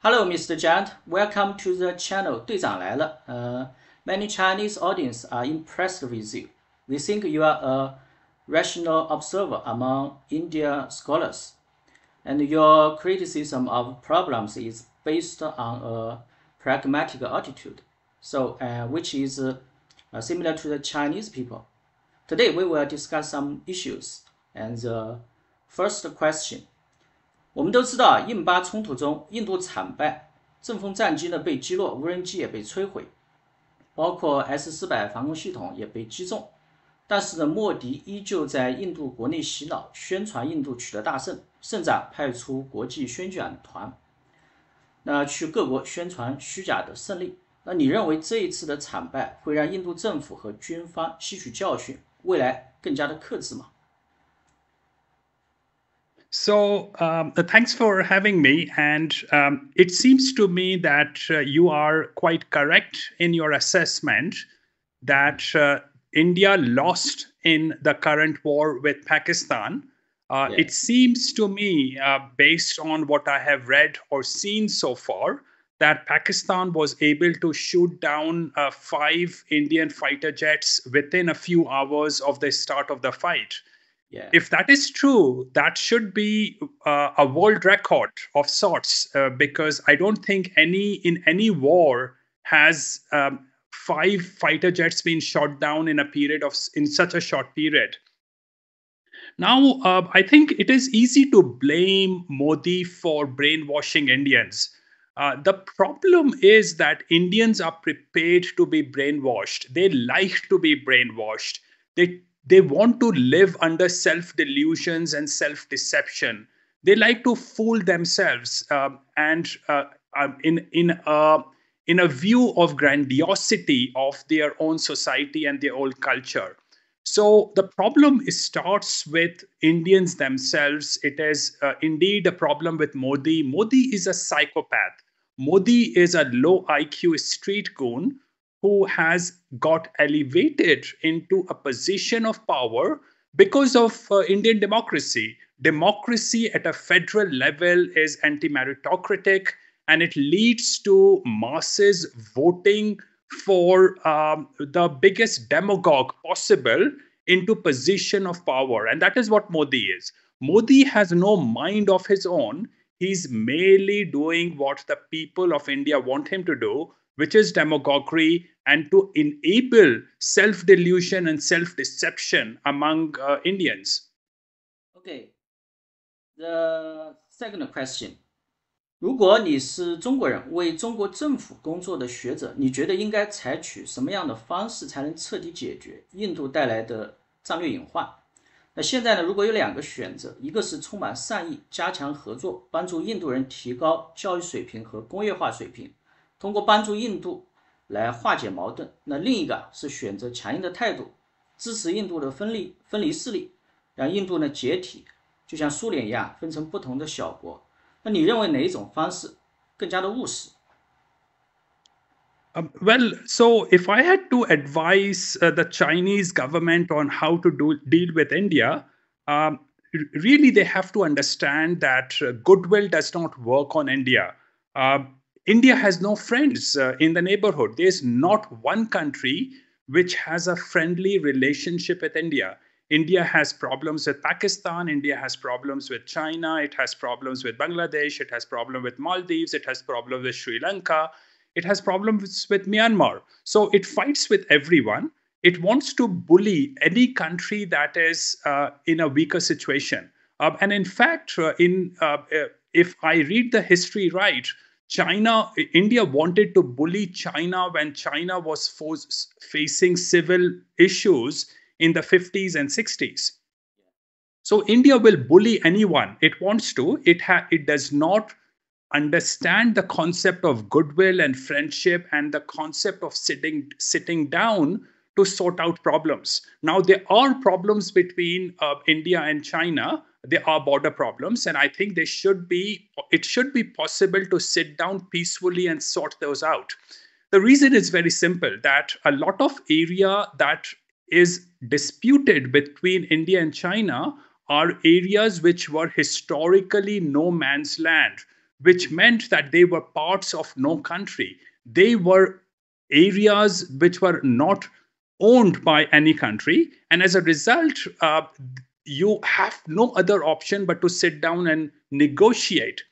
Hello, Mr. Jayant. Welcome to the channel 队长来了. Many Chinese audience are impressed with you. They think you are a rational observer among India scholars, and your criticism of problems is based on a pragmatic attitude, which is similar to the Chinese people. Today, we will discuss some issues. And the first question. 我们都知道，印巴冲突中，印度惨败，阵风战机呢被击落，无人机也被摧毁，包括 S-400防空系统也被击中。但是呢，莫迪依旧在印度国内洗脑，宣传印度取得大胜，甚至派出国际宣讲团，去各国宣传虚假的胜利。那你认为这一次的惨败会让印度政府和军方吸取教训，未来更加的克制吗？ So thanks for having me. And it seems to me that you are quite correct in your assessment that India lost in the current war with Pakistan. It seems to me, based on what I have read or seen so far, that Pakistan was able to shoot down 5 Indian fighter jets within a few hours of the start of the fight. Yeah. If that is true, that should be a world record of sorts, because I don't think in any war has 5 fighter jets been shot down in such a short period. Now, I think it is easy to blame Modi for brainwashing Indians. The problem is that Indians are prepared to be brainwashed. They like to be brainwashed. They want to live under self-delusions and self-deception. They like to fool themselves in a view of grandiosity of their own society and their own culture. So the problem starts with Indians themselves. It is indeed a problem with Modi. Modi is a psychopath. Modi is a low IQ street goon who has got elevated into a position of power because of Indian democracy. Democracy at a federal level is anti-meritocratic, and it leads to masses voting for the biggest demagogue possible into position of power. And that is what Modi is. Modi has no mind of his own. He's merely doing what the people of India want him to do, which is demagoguery, and to enable self-delusion and self-deception among Indians. Okay. The second question. 如果你是中国人，为中国政府工作的学者，你觉得应该采取什么样的方式才能彻底解决印度带来的战略隐患？那现在呢，如果有2个选择，一个是充满善意，加强合作，帮助印度人提高教育水平和工业化水平，通过帮助印度来化解矛盾。那另一个是选择强硬的态度，支持印度的分离势力，让印度呢解体，就像苏联一样分成不同的小国。那你认为哪一种方式更加的务实？ Well, so if I had to advise the Chinese government on how to deal with India, really they have to understand that goodwill does not work on India. India has no friends in the neighborhood. There's not one country which has a friendly relationship with India. India has problems with Pakistan. India has problems with China. It has problems with Bangladesh. It has problems with Maldives. It has problems with Sri Lanka. It has problems with Myanmar. So it fights with everyone. It wants to bully any country that is in a weaker situation. And in fact, if I read the history right, India wanted to bully China when China was facing civil issues in the 50s and 60s. So India will bully anyone it wants to. It does not understand the concept of goodwill and friendship and the concept of sitting down to sort out problems. Now, there are problems between India and China. There are border problems, and I think it should be possible to sit down peacefully and sort those out. The reason is very simple, that a lot of area that is disputed between India and China are areas which were historically no man's land, which meant that they were parts of no country. They were areas which were not owned by any country. And as a result, you have no other option but to sit down and negotiate.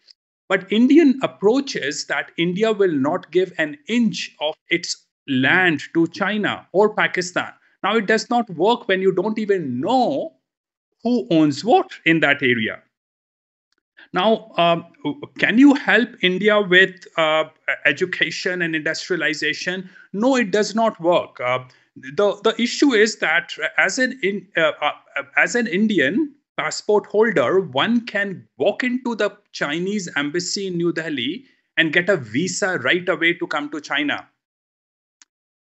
But Indian approach is that India will not give an inch of its land to China or Pakistan. Now, it does not work when you don't even know who owns what in that area. Now, can you help India with education and industrialization? No, it does not work. The issue is that as an Indian passport holder, one can walk into the Chinese embassy in New Delhi and get a visa right away to come to China.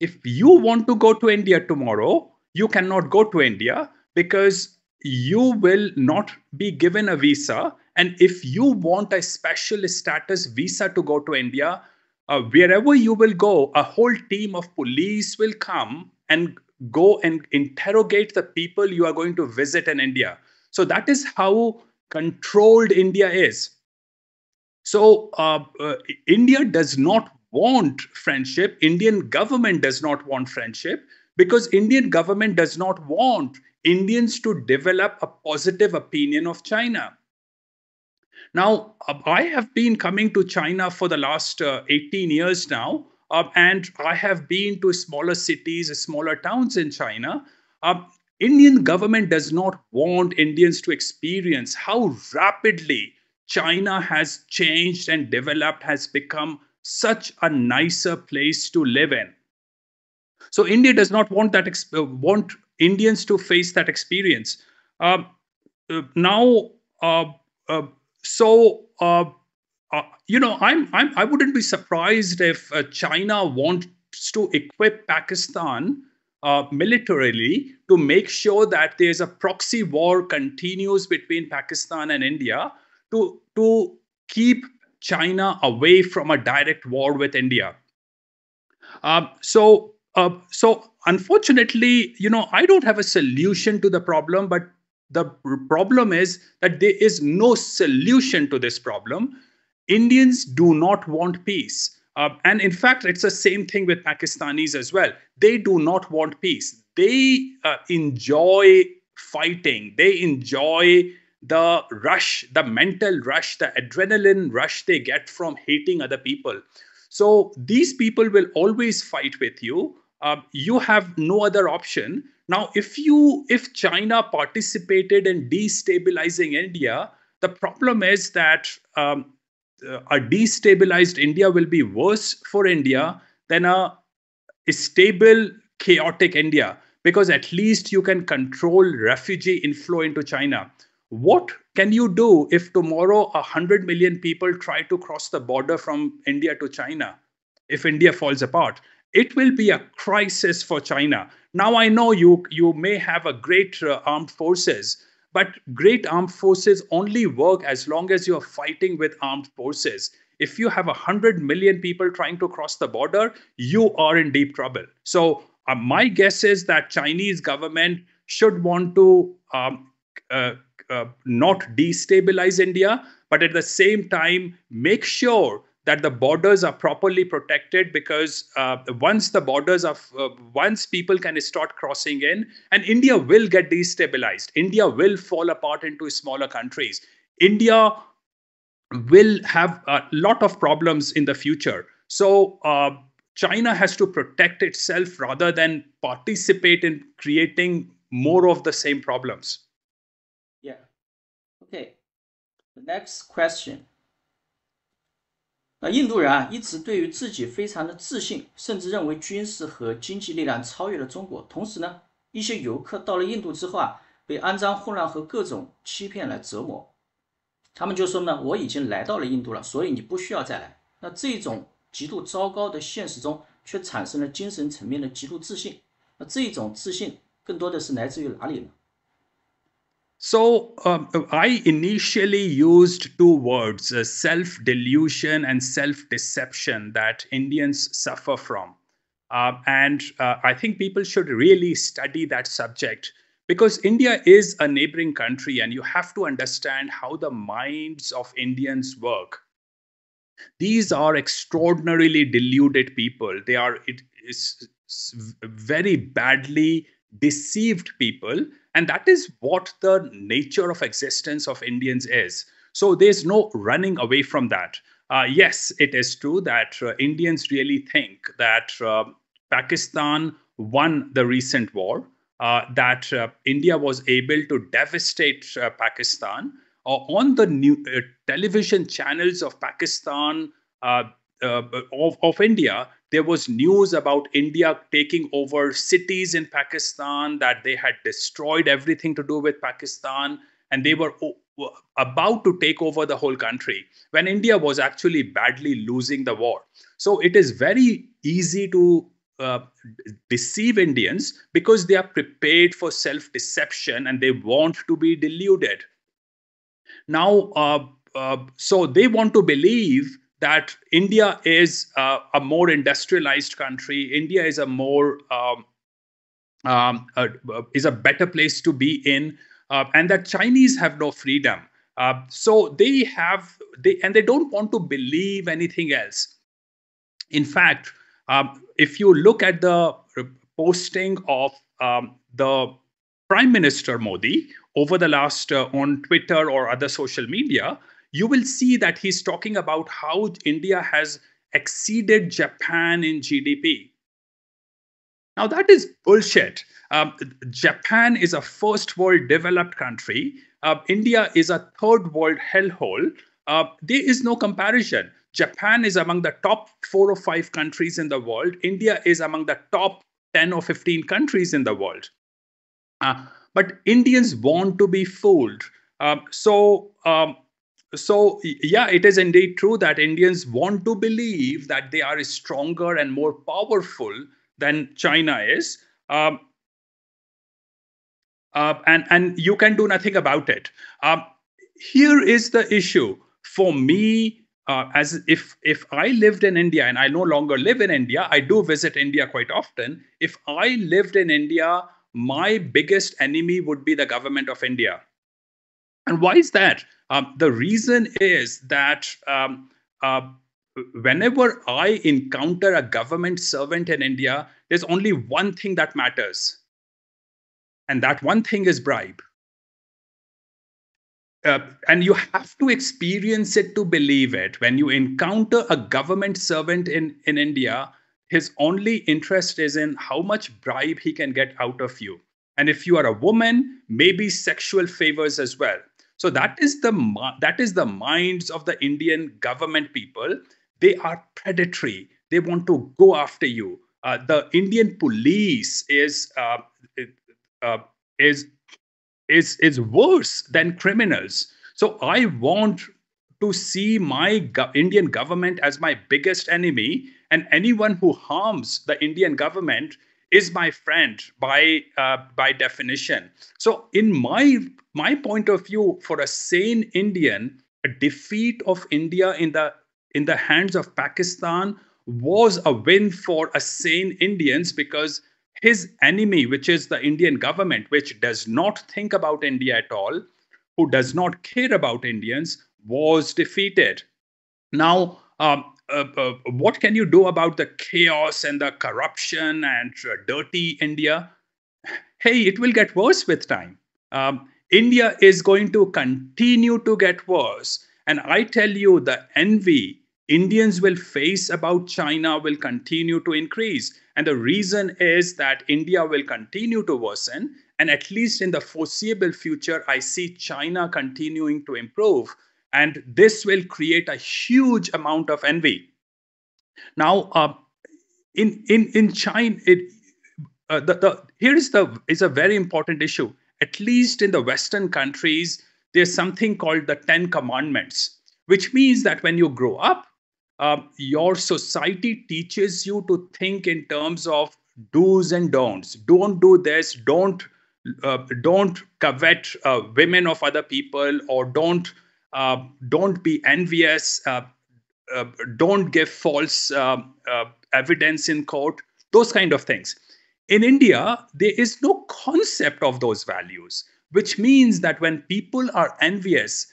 If you want to go to India tomorrow, you cannot go to India because you will not be given a visa. And if you want a special status visa to go to India, wherever you will go, a whole team of police will come and go and interrogate the people you are going to visit in India. So that is how controlled India is. So India does not want friendship. Indian government does not want friendship because Indian government does not want Indians to develop a positive opinion of China. Now, I have been coming to China for the last 18 years now, and I have been to smaller cities, smaller towns in China. Indian government does not want Indians to experience how rapidly China has changed and developed, has become such a nicer place to live in. So India does not want want Indians to face that experience. Now, so I wouldn't be surprised if China wants to equip Pakistan militarily to make sure that there's a proxy war continues between Pakistan and India to keep China away from a direct war with India. So unfortunately, I don't have a solution to the problem, but the problem is that there is no solution to this problem. Indians do not want peace. And in fact, it's the same thing with Pakistanis as well. They do not want peace. They enjoy fighting. They enjoy the rush, the mental rush, the adrenaline rush they get from hating other people. So these people will always fight with you. You have no other option. Now, if China participated in destabilizing India, the problem is that a destabilized India will be worse for India than a stable, chaotic India, because at least you can control refugee inflow into China. What can you do if tomorrow 100 million people try to cross the border from India to China? If India falls apart, it will be a crisis for China. Now, I know you may have a great armed forces, but great armed forces only work as long as you're fighting with armed forces. If you have 100 million people trying to cross the border, you are in deep trouble. So my guess is that Chinese government should want to not destabilize India, but at the same time make sure that the borders are properly protected, because once the borders are, once people can start crossing in, and India will get destabilized, India will fall apart into smaller countries. India will have a lot of problems in the future. So China has to protect itself rather than participate in creating more of the same problems. Yeah. Okay. The next question. 那印度人一直对于自己非常的自信，甚至认为军事和经济力量超越了中国。同时呢，一些游客到了印度之后被肮脏混乱和各种欺骗来折磨。他们就说呢，我已经来到了印度了，所以你不需要再来。那这种极度糟糕的现实中，却产生了精神层面的极度自信。那这种自信更多的是来自于哪里呢？ So I initially used two words, self-delusion and self-deception, that Indians suffer from. And I think people should really study that subject, because India is a neighboring country and you have to understand how the minds of Indians work. These are extraordinarily deluded people. They are it is very badly deceived people, and that is what the nature of existence of Indians is. So there's no running away from that. Yes, it is true that Indians really think that Pakistan won the recent war, that India was able to devastate Pakistan. On the television channels of Pakistan, uh, of India, there was news about India taking over cities in Pakistan, that they had destroyed everything to do with Pakistan, and they were about to take over the whole country when India was actually badly losing the war. So it is very easy to deceive Indians because they are prepared for self deception and they want to be deluded. Now, so they want to believe that India is a more industrialized country. India is a more is a better place to be in, and that Chinese have no freedom. So they don't want to believe anything else. In fact, if you look at the posting of the Prime Minister Modi over the last on Twitter or other social media, you will see that he's talking about how India has exceeded Japan in GDP. Now, that is bullshit. Japan is a first world developed country. India is a third world hellhole. There is no comparison. Japan is among the top 4 or 5 countries in the world. India is among the top 10 or 15 countries in the world. But Indians want to be fooled. So, yeah, it is indeed true that Indians want to believe that they are stronger and more powerful than China is. And you can do nothing about it. Here is the issue for me. As if I lived in India, and I no longer live in India, I do visit India quite often. If I lived in India, my biggest enemy would be the government of India. And why is that? The reason is that whenever I encounter a government servant in India, there's only one thing that matters, and that one thing is bribe. And you have to experience it to believe it. When you encounter a government servant in India, his only interest is in how much bribe he can get out of you. And if you are a woman, maybe sexual favors as well. So that is the minds of the Indian government people. They are predatory. They want to go after you. The Indian police uh, is is worse than criminals. So I want to see my Indian government as my biggest enemy, and anyone who harms the Indian government is my friend by definition. So, in my point of view, for a sane Indian, a defeat of India in the hands of Pakistan was a win for a sane Indians, because his enemy, which is the Indian government, which does not think about India at all, who does not care about Indians, was defeated. Now, what can you do about the chaos and the corruption and dirty India? Hey, it will get worse with time. India is going to continue to get worse. And I tell you, the envy Indians will face about China will continue to increase. And the reason is that India will continue to worsen. And at least in the foreseeable future, I see China continuing to improve. And this will create a huge amount of envy. Now, in China, here is a very important issue. At least in the Western countries, there's something called the 10 Commandments, which means that when you grow up, your society teaches you to think in terms of do's and don'ts. Don't do this. Don't covet women of other people, or don't be envious. Don't give false evidence in court. Those kind of things. In India, there is no concept of those values, which means that when people are envious,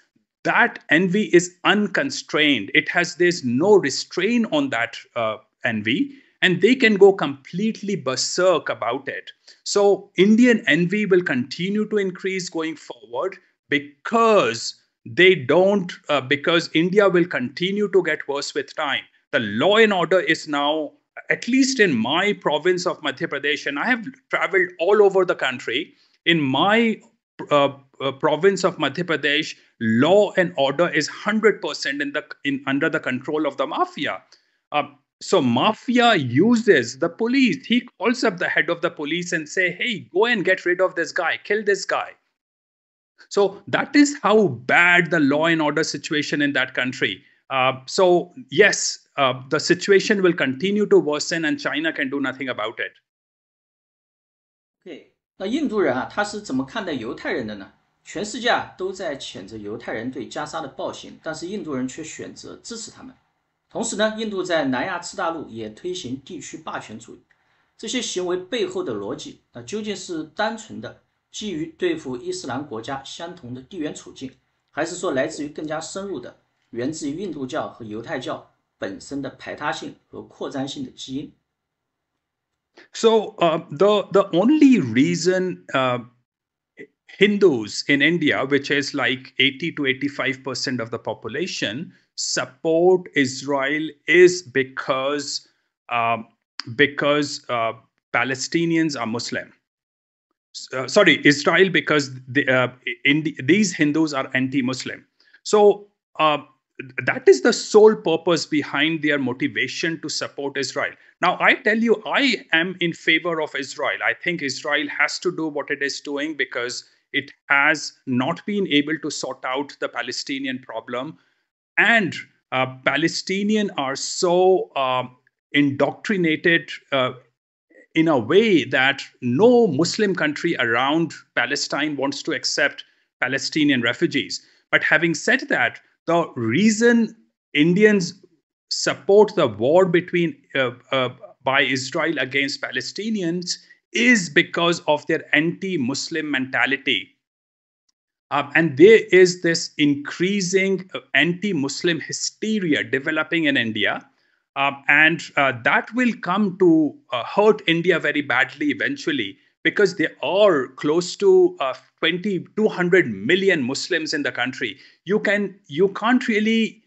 that envy is unconstrained. There's no restraint on that envy, and they can go completely berserk about it. So Indian envy will continue to increase going forward because because India will continue to get worse with time. The law and order is now, at least in my province of Madhya Pradesh, and I have traveled all over the country. In my province of Madhya Pradesh, law and order is 100% under the control of the mafia. So mafia uses the police. He calls up the head of the police and say, "Hey, go and get rid of this guy, kill this guy." So that is how bad the law and order situation in that country. So yes, the situation will continue to worsen, and China can do nothing about it. OK，那印度人啊，他是怎么看待犹太人的呢？全世界啊都在谴责犹太人对加沙的暴行，但是印度人却选择支持他们。同时呢，印度在南亚次大陆也推行地区霸权主义。这些行为背后的逻辑，那究竟是单纯的基于对付伊斯兰国家相同的地缘处境，还是说来自于更加深入的，源自于印度教和犹太教本身的排他性和扩张性的基因？ So the only reason Hindus in India, which is like 80 to 85% of the population, support Israel is because Palestinians are Muslim. Sorry, Israel, because these Hindus are anti-Muslim. So that is the sole purpose behind their motivation to support Israel. Now, I tell you, I am in favor of Israel. I think Israel has to do what it is doing because it has not been able to sort out the Palestinian problem. And Palestinians are so indoctrinated in a way that no Muslim country around Palestine wants to accept Palestinian refugees. But having said that, the reason Indians support the war by Israel against Palestinians is because of their anti-Muslim mentality. And there is this increasing anti-Muslim hysteria developing in India. And that will come to hurt India very badly eventually, because there are close to 200 million Muslims in the country. You can't really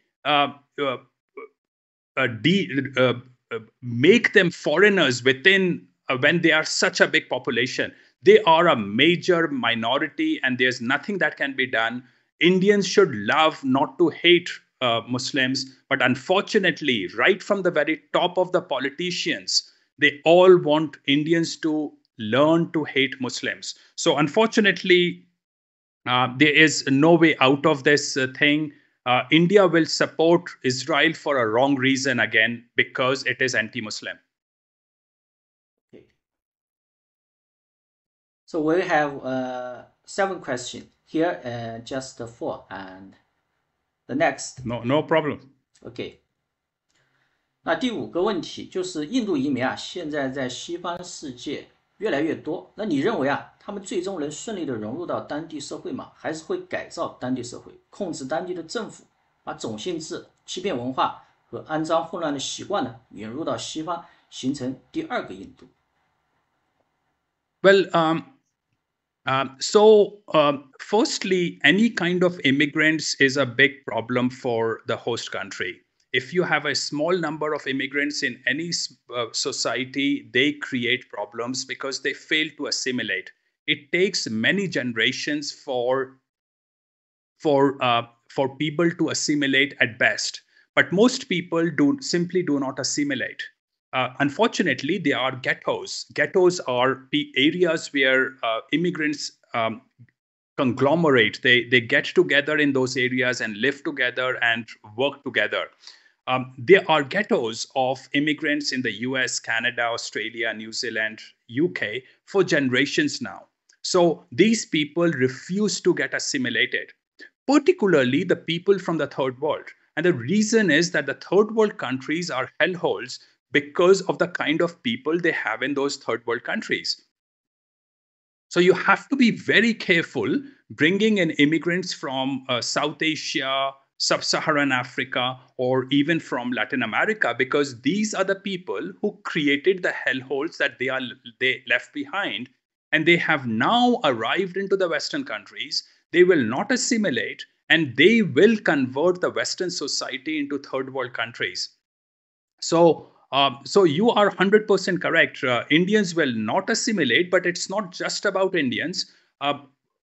make them foreigners within when they are such a big population. They are a major minority, and there's nothing that can be done. Indians should love, not to hate Muslims, but unfortunately, right from the very top of the politicians, they all want Indians to learn to hate Muslims. So unfortunately, there is no way out of this thing. India will support Israel for a wrong reason again, because it is anti-Muslim. Okay. So we have 7 questions here, just 4, and the next. No problem. OK， 那第5个问题就是印度移民啊，现在在西方世界越来越多。那你认为啊，他们最终能顺利的融入到当地社会吗？还是会改造当地社会，控制当地的政府，把种姓制、欺骗文化和肮脏混乱的习惯呢引入到西方，形成第2个印度？ Well, firstly, any kind of immigrants is a big problem for the host country. If you have a small number of immigrants in any society, they create problems because they fail to assimilate. It takes many generations for people to assimilate at best. But most people simply do not assimilate. Unfortunately, there are ghettos. Ghettos are areas where immigrants conglomerate. They get together in those areas and live together and work together. There are ghettos of immigrants in the US, Canada, Australia, New Zealand, UK for generations now. So these people refuse to get assimilated, particularly the people from the third world. And the reason is that the third world countries are hellholes because of the kind of people they have in those third world countries. So you have to be very careful bringing in immigrants from South Asia, Sub-Saharan Africa, or even from Latin America, because these are the people who created the hellholes that they left behind, and they have now arrived into the Western countries. They will not assimilate, and they will convert the Western society into third world countries. So you are 100% correct. Indians will not assimilate, but it's not just about Indians.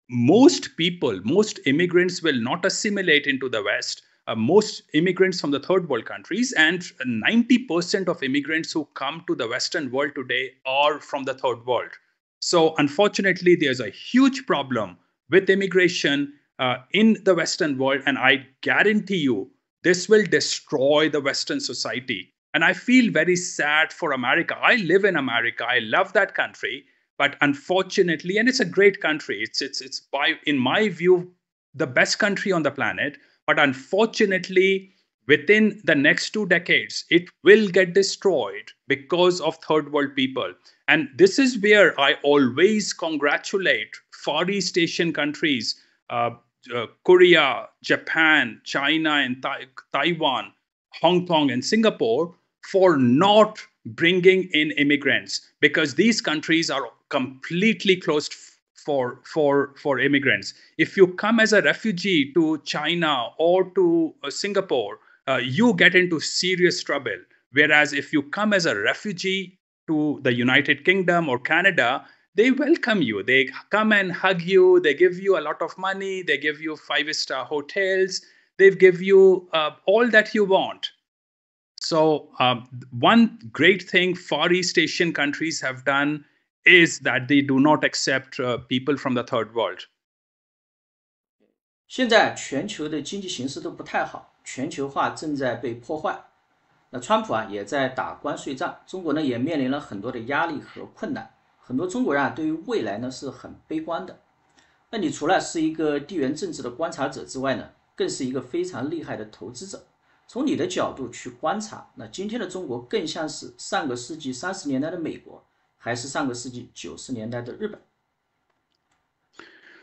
Most people, most immigrants will not assimilate into the West. Most immigrants from the third world countries, and 90% of immigrants who come to the Western world today are from the third world. So, unfortunately, there's a huge problem with immigration in the Western world, and I guarantee you this will destroy the Western society. And I feel very sad for America. I live in America. I love that country. But unfortunately, and it's a great country. It's by, in my view, the best country on the planet. But unfortunately, within the next 2 decades, it will get destroyed because of third world people. And this is where I always congratulate Far East Asian countries, Korea, Japan, China, and Taiwan, Hong Kong, and Singapore, for not bringing in immigrants, because these countries are completely closed for immigrants. If you come as a refugee to China or to Singapore, you get into serious trouble. Whereas if you come as a refugee to the United Kingdom or Canada, they welcome you. They come and hug you. They give you a lot of money. They give you 5-star hotels. They give you all that you want. So one great thing Far East Asian countries have done is that they do not accept people from the third world. 现在全球的经济形势都不太好，全球化正在被破坏。那川普也在打关税战，中国呢也面临了很多的压力和困难。很多中国人对于未来呢是很悲观的。那你除了是一个地缘政治的观察者之外呢，更是一个非常厉害的投资者。从你的角度去观察，那今天的中国更像是上个世纪30年代的美国，还是上个世纪90年代的日本？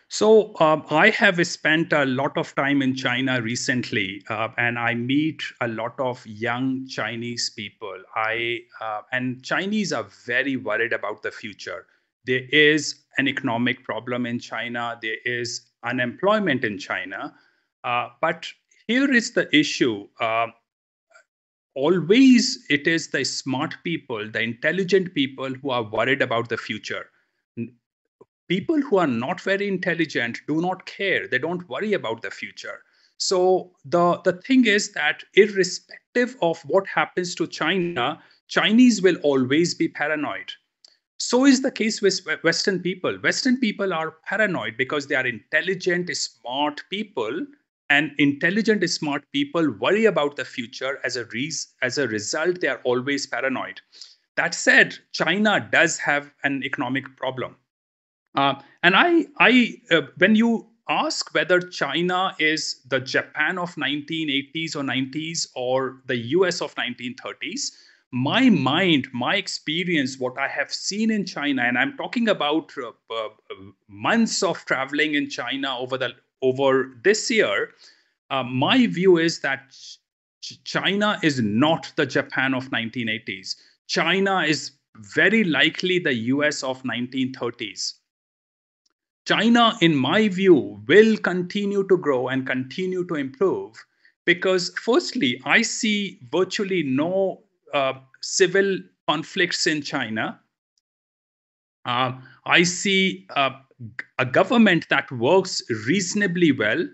So I have spent a lot of time in China recently, and I meet a lot of young Chinese people. And Chinese are very worried about the future. There is an economic problem in China. There is unemployment in China. But here is the issue. Always it is the smart people, the intelligent people who are worried about the future. People who are not very intelligent do not care. They don't worry about the future. So the thing is that irrespective of what happens to China, Chinese will always be paranoid. So is the case with Western people. Western people are paranoid because they are intelligent, smart people, and intelligent, smart people worry about the future. As a result, they are always paranoid. That said, China does have an economic problem. And when you ask whether China is the Japan of 1980s or 90s or the US of 1930s, my mind, my experience, what I have seen in China, and I'm talking about months of traveling in China over this year, my view is that China is not the Japan of 1980s. China is very likely the US of 1930s. China, in my view, will continue to grow and continue to improve because, firstly, I see virtually no civil conflicts in China. I see a government that works reasonably well,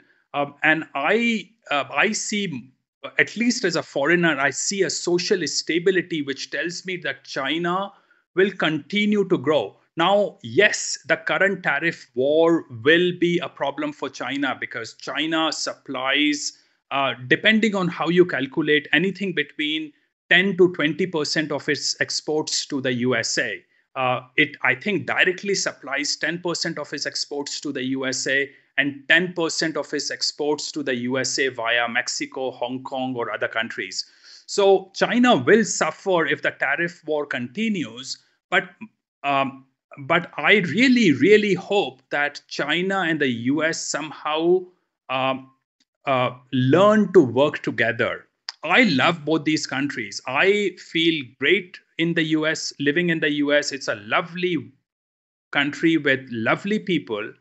and I see, at least as a foreigner, I see a social stability which tells me that China will continue to grow. Now, yes, the current tariff war will be a problem for China because China supplies, depending on how you calculate, anything between 10 to 20% of its exports to the USA. It, I think, directly supplies 10% of its exports to the USA and 10% of its exports to the USA via Mexico, Hong Kong, or other countries. So China will suffer if the tariff war continues, but but I really, really hope that China and the US somehow learn to work together. I love both these countries. I feel great in the US, living in the US. It's a lovely country with lovely people.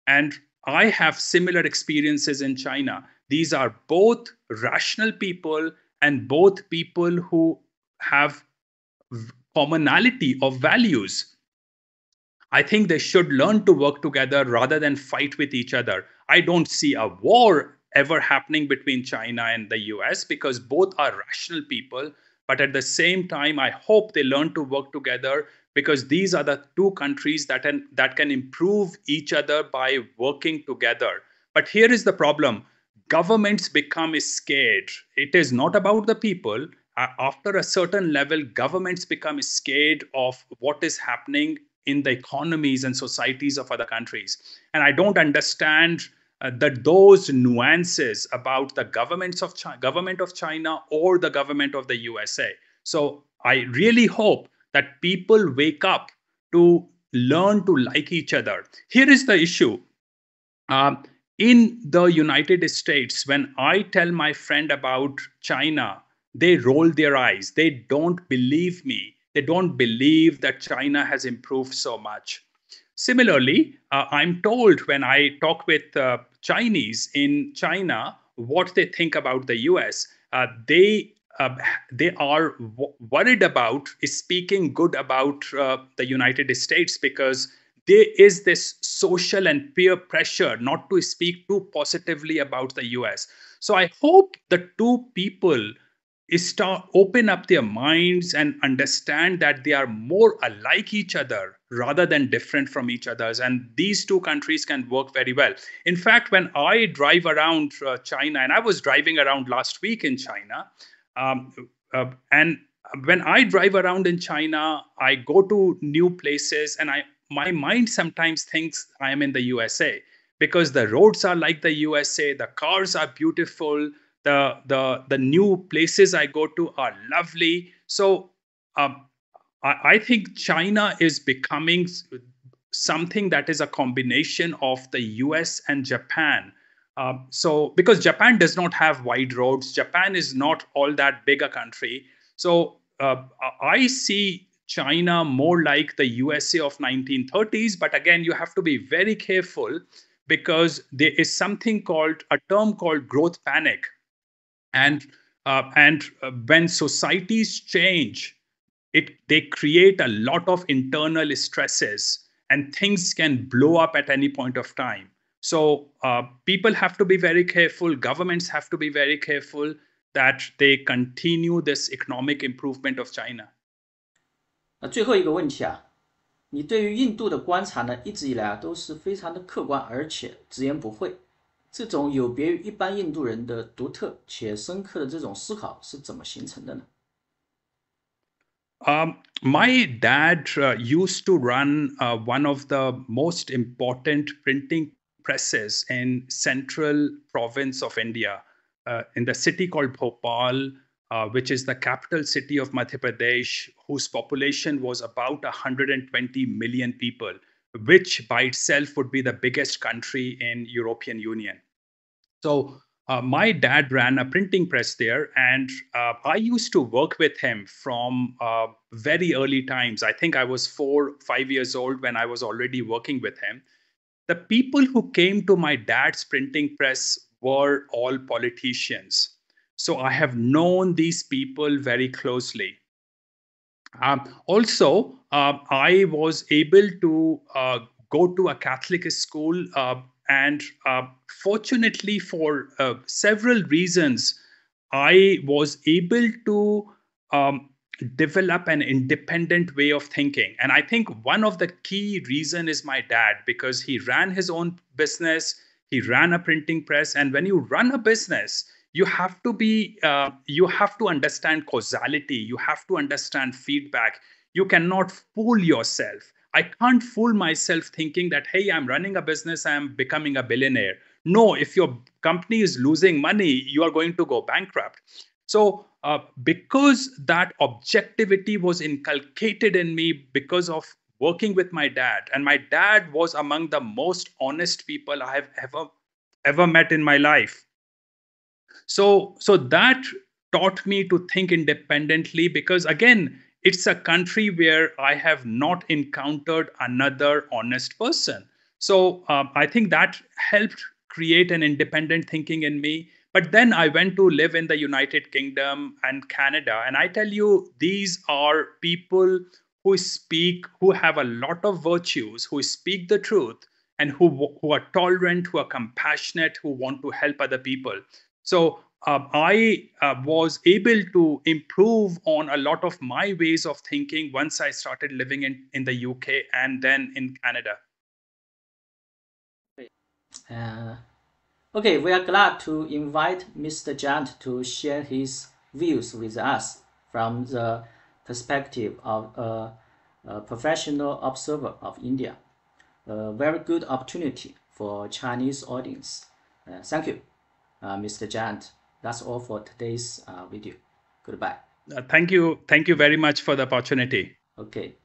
And I have similar experiences in China. These are both rational people and both people who have commonality of values. I think they should learn to work together rather than fight with each other. I don't see a war ever happening between China and the US because both are rational people. But at the same time, I hope they learn to work together because these are the two countries that can improve each other by working together. But here is the problem: governments become scared. It is not about the people. After a certain level, governments become scared of what is happening in the economies and societies of other countries. And I don't understand that those nuances about the government of China or the government of the USA. So I really hope that people wake up to learn to like each other. Here is the issue. Um, in the United States, when I tell my friend about China, they roll their eyes. They don't believe me. They don't believe that China has improved so much. Similarly, I'm told when I talk with Chinese in China what they think about the US. They are worried about speaking good about the United States because there is this social and peer pressure not to speak too positively about the US. So I hope the two people start open up their minds and understand that they are more alike each other rather than different from each others, and these two countries can work very well. In fact, when I drive around China, and I was driving around last week in China, um, and when I drive around in China, I go to new places, and I my mind sometimes thinks I am in the USA because the roads are like the USA, the cars are beautiful, the new places I go to are lovely. So um, I think China is becoming something that is a combination of the US and Japan. So because Japan does not have wide roads, Japan is not all that big a country. So I see China more like the USA of 1930s. But again, you have to be very careful because there is something called a term called growth panic, and when societies change, they create a lot of internal stresses, and things can blow up at any point of time. So people have to be very careful, governments have to be very careful that they continue this economic improvement of China. 那最后一个问题啊，你对于印度的观察呢，一直以来啊都是非常的客观，而且直言不讳。这种有别于一般印度人的独特且深刻的这种思考是怎么形成的呢？My dad used to run one of the most important printing presses in central province of India, in the city called Bhopal, which is the capital city of Madhya Pradesh, whose population was about 120 million people, which by itself would be the biggest country in European Union. So my dad ran a printing press there, and I used to work with him from very early times. I think I was 4, 5 years old when I was already working with him. The people who came to my dad's printing press were all politicians. So I have known these people very closely. Also, I was able to go to a Catholic school, and fortunately, for several reasons, I was able to develop an independent way of thinking. And I think one of the key reason is my dad, because he ran his own business, he ran a printing press, and when you run a business, you have to understand causality, you have to understand feedback. You cannot fool yourself. I can't fool myself thinking that, hey, I'm running a business, I'm becoming a billionaire. No, if your company is losing money, you are going to go bankrupt. So because that objectivity was inculcated in me because of working with my dad, and my dad was among the most honest people I have ever met in my life. So that taught me to think independently, because again, it's a country where I have not encountered another honest person. So I think that helped create an independent thinking in me. But then I went to live in the United Kingdom and Canada, and I tell you, these are people who have a lot of virtues, who speak the truth, and who are tolerant, who are compassionate, who want to help other people. So I was able to improve on a lot of my ways of thinking once I started living in the UK and then in Canada. Uh, okay, we are glad to invite Mr. Jayant to share his views with us from the perspective of a professional observer of India. A very good opportunity for Chinese audience. Thank you, Mr. Jayant. That's all for today's video. Goodbye. Thank you very much for the opportunity. Okay.